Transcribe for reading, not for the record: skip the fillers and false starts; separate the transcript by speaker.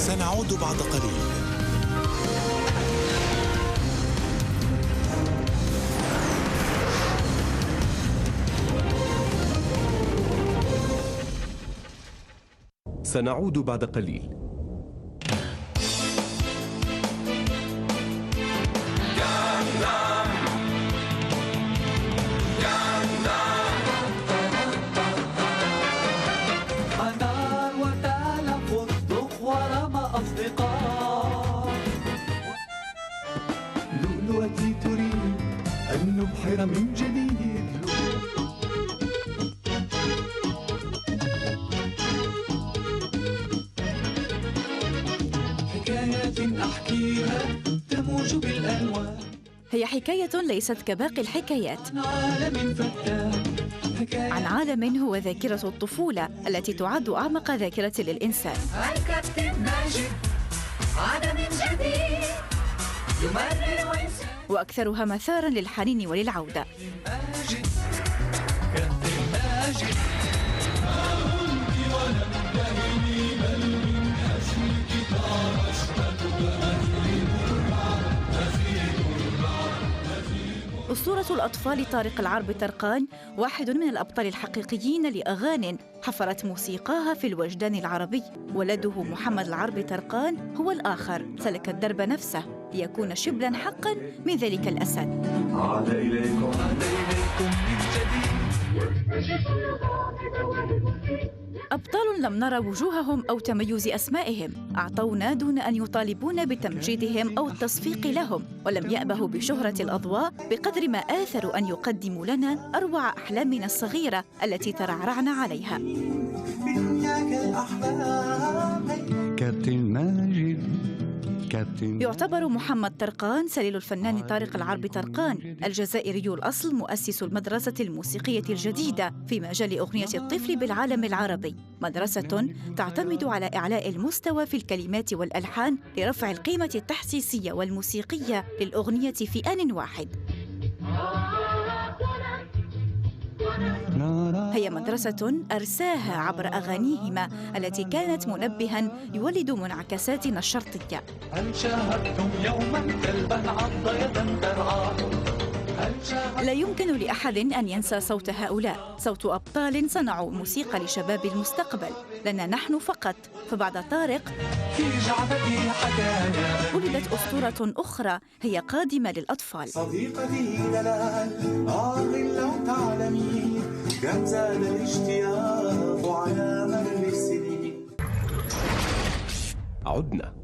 Speaker 1: سنعود بعد قليل.
Speaker 2: سنعود بعد قليل.
Speaker 3: حنان وتلف ورمى أصدقاء. لؤلؤتي تريد أن نبحر من جديد. حكاية أحكيها تموج بالألوان.
Speaker 4: هي حكاية ليست كباقي الحكايات عن عالم هو ذاكرة الطفولة التي تعد أعمق ذاكرة للإنسان.
Speaker 3: الكابتن ماجد عاد من جديد يمرر وينسى.
Speaker 4: وأكثرها مثارا للحنين وللعودة.
Speaker 3: ماجد كابتن ماجد.
Speaker 4: أسطورة الأطفال طارق العربي طرقان واحد من الأبطال الحقيقيين لأغاني حفرت موسيقاها في الوجدان العربي. ولده محمد العربي طرقان هو الآخر سلك الدرب نفسه ليكون شبلا حقا من ذلك الأسد.
Speaker 3: عاد إليكم من جديد.
Speaker 4: أبطال لم نرى وجوههم أو تميز أسمائهم، أعطونا دون أن يطالبون بتمجيدهم أو التصفيق لهم، ولم يأبهوا بشهرة الأضواء بقدر ما آثروا أن يقدموا لنا أروع أحلامنا الصغيرة التي ترعرعنا عليها.
Speaker 3: كابتن ماجد.
Speaker 4: يعتبر محمد طرقان سليل الفنان طارق العربي طرقان الجزائري الأصل، مؤسس المدرسة الموسيقية الجديدة في مجال أغنية الطفل بالعالم العربي، مدرسة تعتمد على إعلاء المستوى في الكلمات والألحان لرفع القيمة التحسيسية والموسيقية للأغنية في آن واحد. هي مدرسة أرساها عبر أغانيهما التي كانت منبها يولد منعكساتنا الشرطية.
Speaker 3: هل شاهدتم يوما كلبا عض يدا ترعاه؟
Speaker 4: لا يمكن لأحد أن ينسى صوت هؤلاء، صوت أبطال صنعوا موسيقى لشباب المستقبل، لنا نحن فقط. فبعد طارق
Speaker 3: في جعبتي حكايا
Speaker 4: ولدت أسطورة أخرى هي قادمة للأطفال.
Speaker 5: صديقتي دلال لو تعلمين كم زاد الاشتياق على مر السنين.
Speaker 2: عدنا.